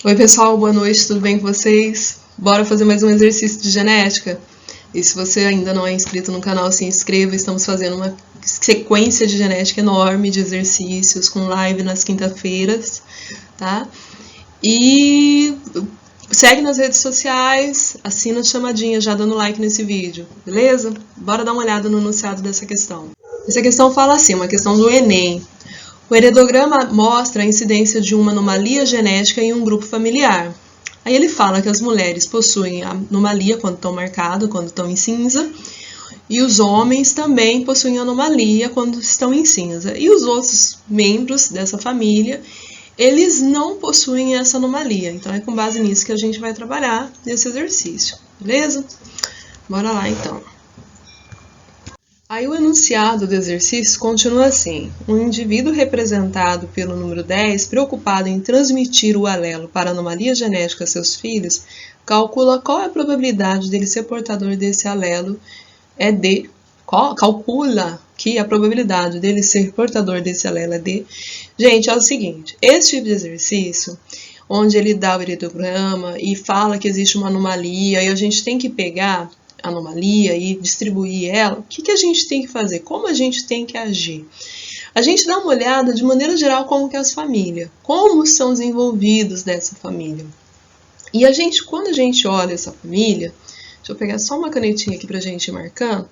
Oi pessoal, boa noite, tudo bem com vocês? Bora fazer mais um exercício de genética? E se você ainda não é inscrito no canal, se inscreva. Estamos fazendo uma sequência de genética enorme de exercícios com live nas quintas-feiras, tá? E segue nas redes sociais, assina a chamadinha já dando like nesse vídeo, beleza? Bora dar uma olhada no enunciado dessa questão. Essa questão fala assim, uma questão do Enem. O heredograma mostra a incidência de uma anomalia genética em um grupo familiar. Aí ele fala que as mulheres possuem a anomalia quando estão marcadas, quando estão em cinza, e os homens também possuem anomalia quando estão em cinza. E os outros membros dessa família, eles não possuem essa anomalia. Então é com base nisso que a gente vai trabalhar nesse exercício, beleza? Bora lá então. Aí o enunciado do exercício continua assim: um indivíduo representado pelo número 10, preocupado em transmitir o alelo para anomalia genética a seus filhos, calcula qual é a probabilidade dele ser portador desse alelo calcula que a probabilidade dele ser portador desse alelo é de... Gente, é o seguinte, esse tipo de exercício, onde ele dá o heredograma e fala que existe uma anomalia e a gente tem que pegar anomalia e distribuir ela, o que a gente tem que fazer? Como a gente tem que agir? A gente dá uma olhada, de maneira geral, como que é as famílias, como são os envolvidos dessa família. E quando a gente olha essa família, deixa eu pegar só uma canetinha aqui pra gente ir marcando.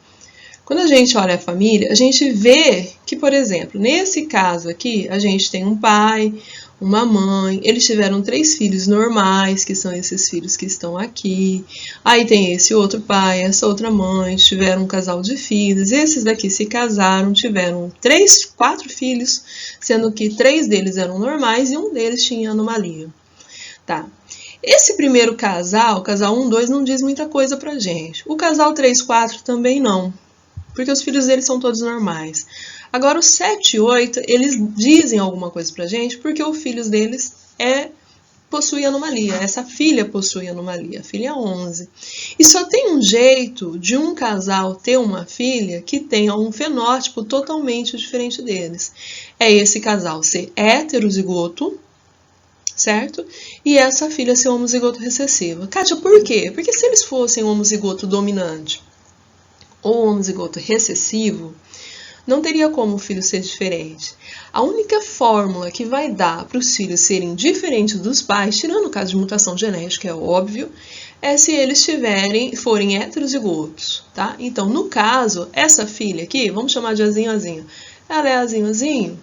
Quando a gente olha a família, a gente vê que, por exemplo, nesse caso aqui, a gente tem um pai, uma mãe, eles tiveram 3 filhos normais, que são esses filhos que estão aqui. Aí tem esse outro pai, essa outra mãe, tiveram um casal de filhos. Esses daqui se casaram, tiveram 4 filhos, sendo que 3 deles eram normais e um deles tinha anomalia. Tá. Esse primeiro casal, o casal 1, 2, não diz muita coisa pra gente. O casal 3, 4 também não, porque os filhos deles são todos normais. Agora, os 7 e 8, eles dizem alguma coisa pra gente, porque os filhos deles possui anomalia. Essa filha possui anomalia, a filha 11. E só tem um jeito de um casal ter uma filha que tenha um fenótipo totalmente diferente deles. É esse casal ser heterozigoto, certo? E essa filha ser homozigoto recessiva. Kátia, por quê? Porque se eles fossem homozigoto dominante ou homozigoto recessivo, não teria como o filho ser diferente. A única fórmula que vai dar para os filhos serem diferentes dos pais, tirando o caso de mutação genética, é óbvio, é se eles forem heterozigotos, tá? Então, no caso, essa filha aqui, vamos chamar de Azinho, Azinho. Ela é Azinho, Azinho.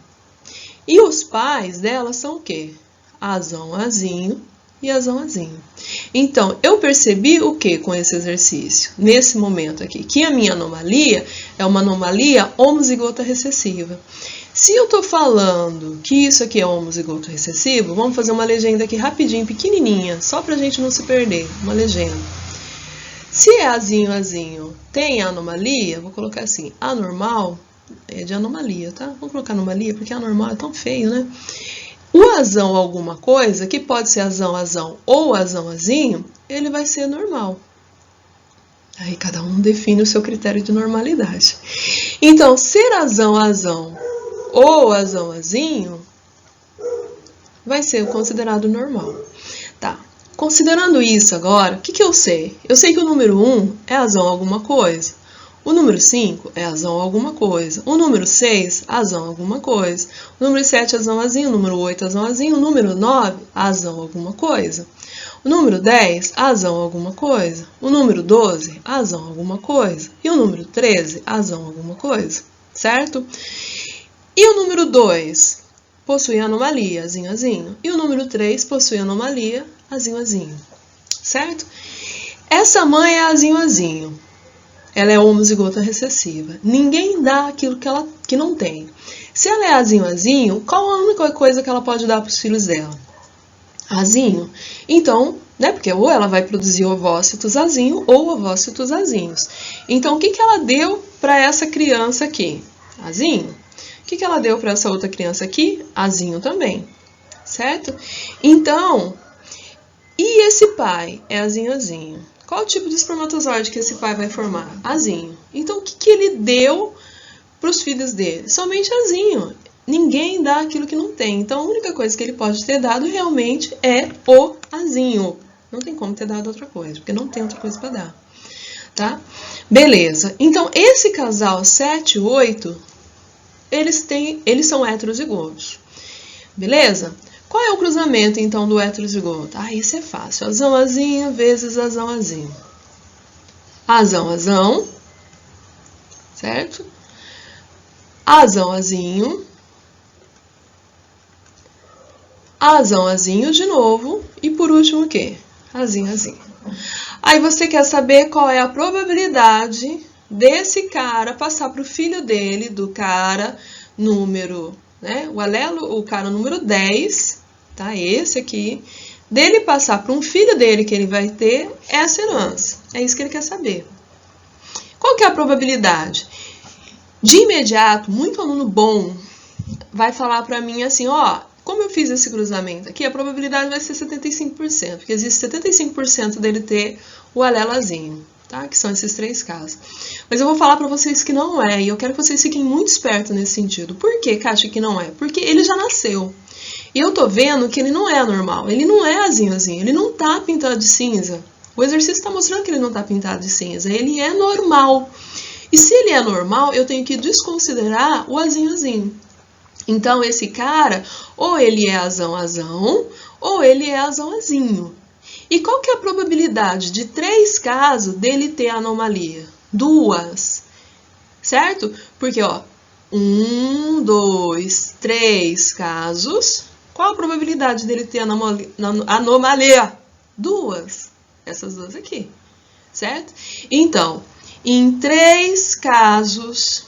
E os pais dela são o quê? Azão, Azinho e Azão, Azinho. Então, eu percebi o que com esse exercício? Nesse momento aqui, que a minha anomalia é uma anomalia homozigota recessiva. Se eu tô falando que isso aqui é homozigoto recessivo, vamos fazer uma legenda aqui rapidinho, pequenininha, só pra gente não se perder, uma legenda. Se é Azinho, Azinho tem anomalia, vou colocar assim, anormal, é de anomalia, tá? Vamos colocar anomalia, porque anormal é tão feio, né? O azão alguma coisa, que pode ser azão, azão ou azão, azinho, ele vai ser normal. Aí cada um define o seu critério de normalidade. Então, ser azão, azão ou azão, azinho, vai ser considerado normal. Tá. Considerando isso agora, o que eu sei? Eu sei que o número 1 é azão alguma coisa. O número 5 é azão alguma coisa. O número 6, azão alguma coisa. O número 7, azão, azinho. O número 8, azão, azinho. O número 9, azão alguma coisa. O número 10, azão alguma coisa. O número 12, azão alguma coisa. E o número 13, azão alguma coisa. Certo? E o número 2 possui anomalia, azinho, azinho. E o número 3 possui anomalia, azinho, azinho. Certo? Essa mãe é azinho, azinho. Ela é homozigota recessiva. Ninguém dá aquilo que não tem. Se ela é azinho, azinho, qual a única coisa que ela pode dar para os filhos dela? Azinho. Então, né, porque ou ela vai produzir ovócitos azinho ou ovócitos azinhos. Então, o que ela deu para essa criança aqui? Azinho. O que ela deu para essa outra criança aqui? Azinho também. Certo? Então, e esse pai é azinho, azinho. Qual o tipo de espermatozoide que esse pai vai formar? Azinho. Então, o que ele deu para os filhos dele? Somente azinho. ninguém dá aquilo que não tem. Então, a única coisa que ele pode ter dado realmente é o azinho. Não tem como ter dado outra coisa, porque não tem outra coisa para dar. Tá? Beleza. Então, esse casal 7 e 8, eles são heterozigotos. Beleza? Qual é o cruzamento, então, do heterozigoto? Ah, isso é fácil. Azão, azinho vezes azão, azinho. Azão, azão. Certo? Azão, azinho. Azão, azinho de novo. E por último o quê? Azinho, azinho. Aí você quer saber qual é a probabilidade desse cara passar para o filho dele, do cara número, né? O cara número 10, tá? Esse aqui, dele passar para um filho dele que ele vai ter essa herança. É isso que ele quer saber. Qual que é a probabilidade? De imediato, muito aluno bom vai falar para mim assim, ó, como eu fiz esse cruzamento aqui, a probabilidade vai ser 75%, porque existe 75% dele ter o alelazinho, tá? Que são esses 3 casos. Mas eu vou falar para vocês que não é, e eu quero que vocês fiquem muito espertos nesse sentido. Por que acha que não é? Porque ele já nasceu. E eu tô vendo que ele não é anormal, ele não é azinho, ele não tá pintado de cinza. O exercício está mostrando que ele não tá pintado de cinza, ele é normal. E se ele é normal, eu tenho que desconsiderar o azinho. Então, esse cara, ou ele é azão, azão, ou ele é azão, azinho. E qual que é a probabilidade de 3 casos dele ter anomalia? 2, certo? Porque, ó, 1, 2, 3 casos. Qual a probabilidade dele ter anomalia? 2. Essas 2 aqui, certo? Então, em 3 casos,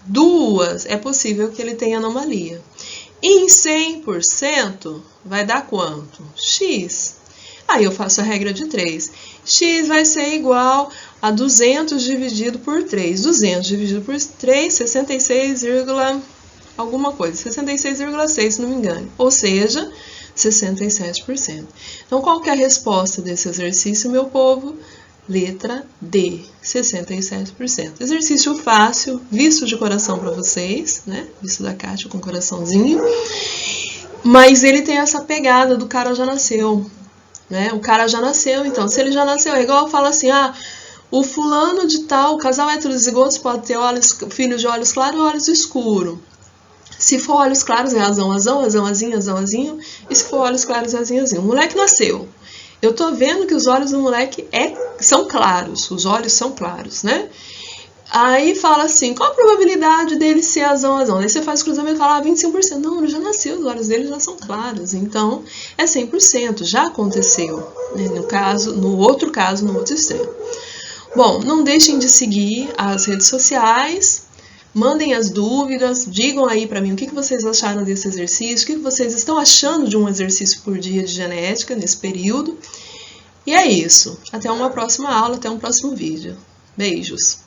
2 é possível que ele tenha anomalia. Em 100% vai dar quanto? X. Aí eu faço a regra de 3. X vai ser igual a 200 dividido por 3. 200 dividido por 3, 66, alguma coisa. 66,6, se não me engano. Ou seja, 67%. Então, qual que é a resposta desse exercício, meu povo? Letra D, 67%. Exercício fácil, visto de coração para vocês, né? Visto da Kátia com coraçãozinho. Mas ele tem essa pegada do cara já nasceu, né? O cara já nasceu, então, se ele já nasceu, é igual eu falo assim, o fulano de tal, o casal heterozigotos pode ter filhos de olhos claros e olhos escuros. Se for olhos claros, é azão, azão, azão, azinho, azão, azinho. E se for olhos claros, é azinho, azinho. O moleque nasceu. Eu tô vendo que os olhos do moleque são claros, os olhos são claros, né? Aí fala assim, qual a probabilidade dele ser azão, azão? Aí você faz o cruzamento e fala, 25%. Não, ele já nasceu, os olhos dele já são claros. Então, é 100%, já aconteceu. Né? No outro caso, no outro extremo. Bom, não deixem de seguir as redes sociais. Mandem as dúvidas, digam aí para mim o que vocês acharam desse exercício, o que vocês estão achando de um exercício por dia de genética nesse período. E é isso. Até uma próxima aula, até um próximo vídeo. Beijos!